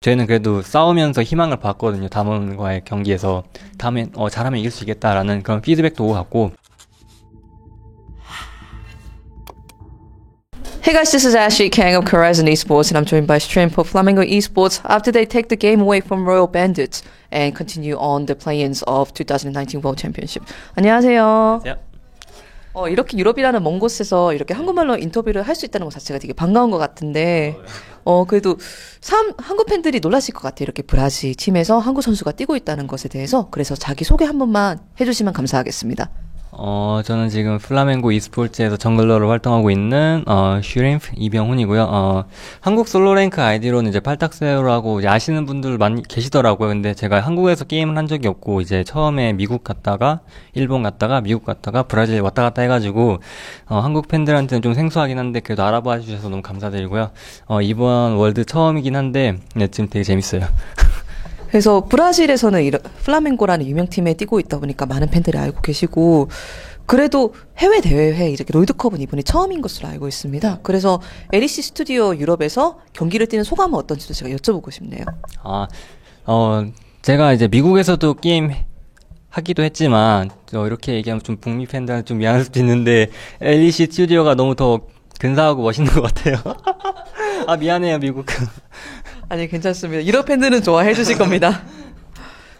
저희는 그래도 싸우면서 희망을 봤거든요. 담원과의 경기에서 다음엔 잘하면 이길 수 있겠다라는 그런 피드백도 오고 갔고. Hey guys, this is Ashley Kang of Horizon Esports, and I'm joined by Stream for Flamingo Esports after they take the game away from Royal Bandits and continue on the play-ins of 2019 World Championship. 안녕하세요. 안녕하세요. 이렇게 유럽이라는 먼 곳에서 이렇게 한국말로 인터뷰를 할 수 있다는 것 자체가 되게 반가운 것 같은데, 그래도 한국 팬들이 놀라실 것 같아요. 이렇게 브라질 팀에서 한국 선수가 뛰고 있다는 것에 대해서. 그래서 자기 소개 한 번만 해주시면 감사하겠습니다. 저는 지금 플라멩고 e스포츠에서 정글러로 활동하고 있는 슈림프 이병훈이고요. 한국 솔로랭크 아이디로는 이제 팔딱새우라고 아시는 분들 많이 계시더라고요. 근데 제가 한국에서 게임을 한 적이 없고 이제 처음에 미국 갔다가 일본 갔다가 미국 갔다가 브라질 왔다 갔다 해가지고 한국 팬들한테는 좀 생소하긴 한데 그래도 알아봐 주셔서 너무 감사드리고요. 이번 월드 처음이긴 한데 네, 지금 되게 재밌어요. 그래서 브라질에서는 플라멩고라는 유명팀에 뛰고 있다 보니까 많은 팬들이 알고 계시고, 그래도 해외 대회에 이렇게 롤드컵은 이번이 처음인 것으로 알고 있습니다. 그래서 LEC 스튜디오 유럽에서 경기를 뛰는 소감은 어떤지도 제가 여쭤보고 싶네요. 제가 이제 미국에서도 게임 하기도 했지만 이렇게 얘기하면 좀 북미 팬들한테 좀 미안할 수도 있는데 LEC 스튜디오가 너무 더 근사하고 멋있는 것 같아요. 미안해요 미국. 아니 괜찮습니다. 유럽 팬들은 좋아해 주실 겁니다.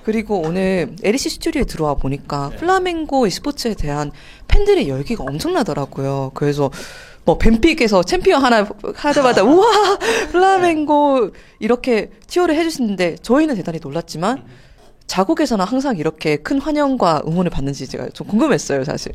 그리고 오늘 LEC 스튜디오에 들어와 보니까 플라멩고 e스포츠에 대한 팬들의 열기가 엄청나더라고요. 그래서 뭐 뱀픽에서 챔피언 하나 하자마자 우와 플라멩고 이렇게 티어를 해주시는데 저희는 대단히 놀랐지만 자국에서는 항상 이렇게 큰 환영과 응원을 받는지 제가 좀 궁금했어요, 사실.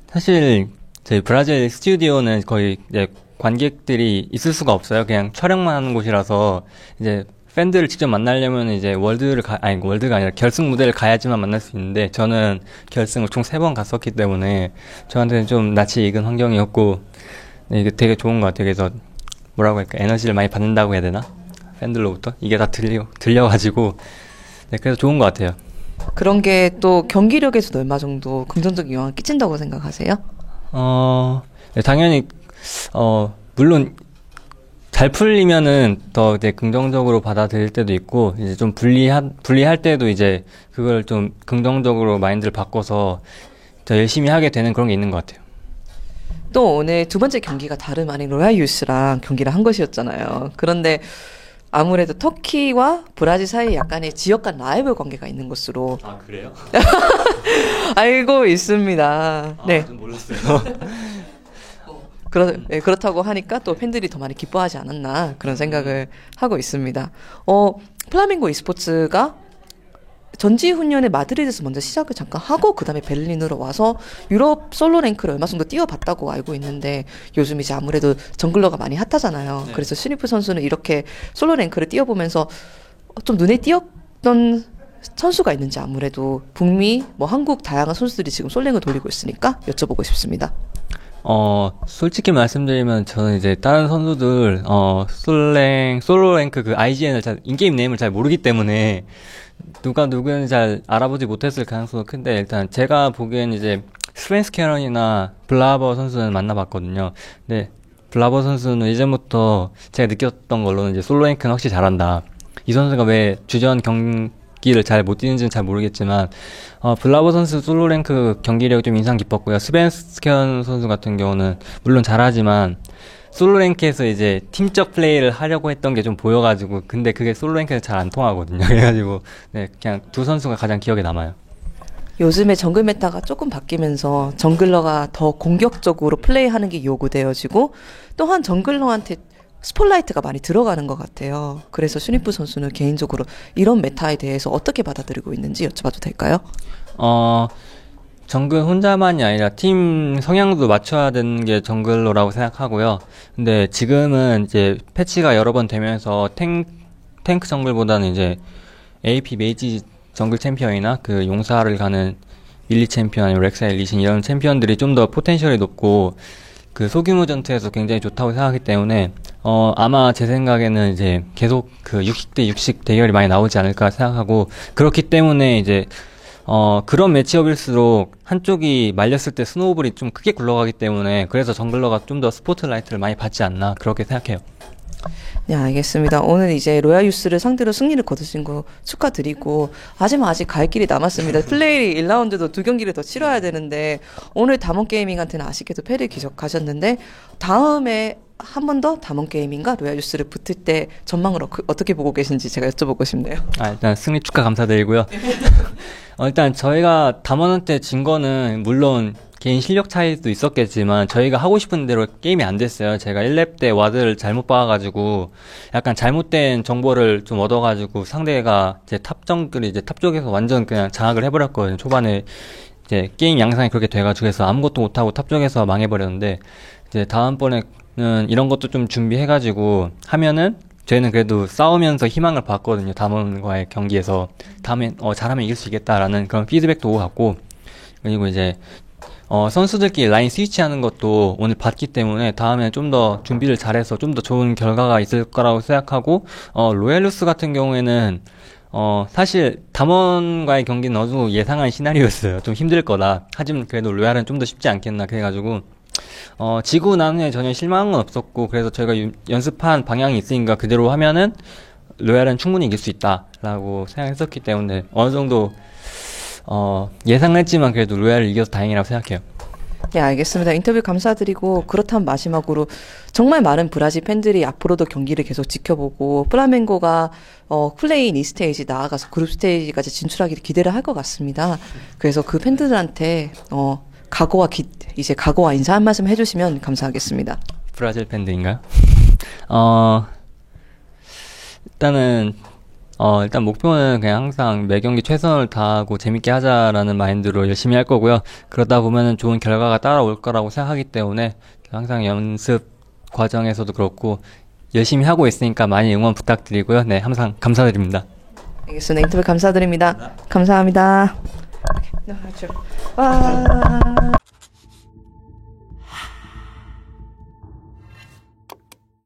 사실 저희 브라질 스튜디오는 거의 이제 관객들이 있을 수가 없어요. 그냥 촬영만 하는 곳이라서 이제 팬들을 직접 만나려면 이제 월드가 아니라 결승 무대를 가야지만 만날 수 있는데 저는 결승을 총 3번 갔었기 때문에 저한테는 좀 낯이 익은 환경이었고 네, 이게 되게 좋은 것 같아요. 그래서 뭐라고 할까 에너지를 많이 받는다고 해야 되나? 팬들로부터 이게 다 들려가지고 네, 그래서 좋은 것 같아요. 그런 게 또 경기력에서도 얼마 정도 긍정적인 영향을 끼친다고 생각하세요? 네, 당연히 물론 잘 풀리면은 더 이제 긍정적으로 받아들일 때도 있고 이제 좀 불리할 때도 이제 그걸 좀 긍정적으로 마인드를 바꿔서 더 열심히 하게 되는 그런 게 있는 것 같아요. 또 오늘 두 번째 경기가 다름 아닌 로얄 유스랑 경기를 한 것이었잖아요. 그런데 아무래도 터키와 브라질 사이에 약간의 지역 간 라이벌 관계가 있는 것으로. 그래요? 알고 있습니다. 네. 좀 몰랐어요. 그렇다고 하니까 또 팬들이 더 많이 기뻐하지 않았나 그런 생각을 하고 있습니다. 플라밍고 e스포츠가 전지훈련을 마드리드에서 먼저 시작을 잠깐 하고 그 다음에 베를린으로 와서 유럽 솔로 랭크를 얼마 정도 뛰어봤다고 알고 있는데 요즘 이제 아무래도 정글러가 많이 핫하잖아요. 네. 그래서 슈니프 선수는 이렇게 솔로 랭크를 뛰어보면서 좀 눈에 띄었던 선수가 있는지 아무래도 북미, 한국 다양한 선수들이 지금 솔랭을 돌리고 있으니까 여쭤보고 싶습니다. 솔직히 말씀드리면 저는 이제 다른 선수들 솔로 랭크 그 IGN을 인게임 네임을 잘 모르기 때문에 누가 누구였는지 잘 알아보지 못했을 가능성이 큰데 일단 제가 보기엔 이제 스펜스 캐런이나 블라버 선수는 만나봤거든요. 근데 블라버 선수는 이전부터 제가 느꼈던 걸로는 이제 솔로 랭크는 확실히 잘한다. 이 선수가 왜 주전 경기를 잘 못 뛰는지는 잘 모르겠지만 블라버 선수 솔로 랭크 경기력이 좀 인상 깊었고요. 스펜스 캐런 선수 같은 경우는 물론 잘하지만 솔로 랭크에서 이제 팀적 플레이를 하려고 했던 게 좀 보여가지고 근데 그게 솔로 랭크에서 잘 안 통하거든요. 그래가지고 네, 그냥 두 선수가 가장 기억에 남아요. 요즘에 정글 메타가 조금 바뀌면서 정글러가 더 공격적으로 플레이하는 게 요구되어지고 또한 정글러한테 스폴라이트가 많이 들어가는 것 같아요. 그래서 슈니프 선수는 개인적으로 이런 메타에 대해서 어떻게 받아들이고 있는지 여쭤봐도 될까요? 정글 혼자만이 아니라 팀 성향도 맞춰야 되는 게 정글러라고 생각하고요. 근데 지금은 이제 패치가 여러 번 되면서 탱크 정글보다는 이제 AP 메이지 정글 챔피언이나 그 용사를 가는 밀리 챔피언 아니면 렉사 리신 이런 챔피언들이 좀 더 포텐셜이 높고 그 소규모 전투에서 굉장히 좋다고 생각하기 때문에 아마 제 생각에는 이제 계속 그 60대 60 대결이 많이 나오지 않을까 생각하고 그렇기 때문에 이제 그런 매치업일수록 한쪽이 말렸을 때 스노우볼이 좀 크게 굴러가기 때문에 그래서 정글러가 좀 더 스포트라이트를 많이 받지 않나 그렇게 생각해요. 네, 알겠습니다. 오늘 이제 로얄 유스를 상대로 승리를 거두신 거 축하드리고, 하지만 아직 갈 길이 남았습니다. 플레이 1라운드도 2경기를 더 치러야 되는데, 오늘 담원 게이밍한테는 아쉽게도 패를 기록하셨는데, 다음에 한 번 더 담원 게이밍과 로얄 유스를 붙을 때 전망을 어떻게 보고 계신지 제가 여쭤보고 싶네요. 일단 승리 축하 감사드리고요. 일단 저희가 담원한테 진 거는 물론 개인 실력 차이도 있었겠지만 저희가 하고 싶은 대로 게임이 안 됐어요. 제가 1렙 때 와드를 잘못 봐가지고 약간 잘못된 정보를 좀 얻어가지고 상대가 이제 탑정글이 이제 탑 쪽에서 완전 그냥 장악을 해버렸거든요. 초반에 이제 게임 양상이 그렇게 돼가지고 해서 아무것도 못하고 탑 쪽에서 망해버렸는데 이제 다음번에는 이런 것도 좀 준비해가지고 하면은 저희는 그래도 싸우면서 희망을 봤거든요. 담원과의 경기에서 다음에 잘하면 이길 수 있겠다라는 그런 피드백도 오고 갔고 그리고 이제 선수들끼리 라인 스위치하는 것도 오늘 봤기 때문에 다음에 좀 더 준비를 잘해서 좀 더 좋은 결과가 있을 거라고 생각하고 로얄루스 같은 경우에는 사실 담원과의 경기는 어느 정도 예상한 시나리오였어요. 좀 힘들 거다. 하지만 그래도 로얄은 좀 더 쉽지 않겠나 그래가지고 지고 난 후에 전혀 실망한 건 없었고 그래서 저희가 연습한 방향이 있으니까 그대로 하면은 로얄은 충분히 이길 수 있다라고 생각했었기 때문에 어느 정도 예상을 했지만 그래도 로얄을 이겨서 다행이라고 생각해요. 네, 알겠습니다. 인터뷰 감사드리고 그렇다면 마지막으로 정말 많은 브라질 팬들이 앞으로도 경기를 계속 지켜보고 플라멩고가 플레이-인 2스테이지 나아가서 그룹 스테이지까지 진출하기를 기대를 할 것 같습니다. 그래서 그 팬들한테 이제 각오와 인사 한 말씀 해주시면 감사하겠습니다. 브라질 팬들인가요? 일단 목표는 그냥 항상 매 경기 최선을 다하고 재밌게 하자라는 마인드로 열심히 할 거고요. 그러다 보면은 좋은 결과가 따라올 거라고 생각하기 때문에 항상 연습 과정에서도 그렇고 열심히 하고 있으니까 많이 응원 부탁드리고요. 네, 항상 감사드립니다. 알겠습니다. 인터뷰 감사드립니다. 감사합니다. 와.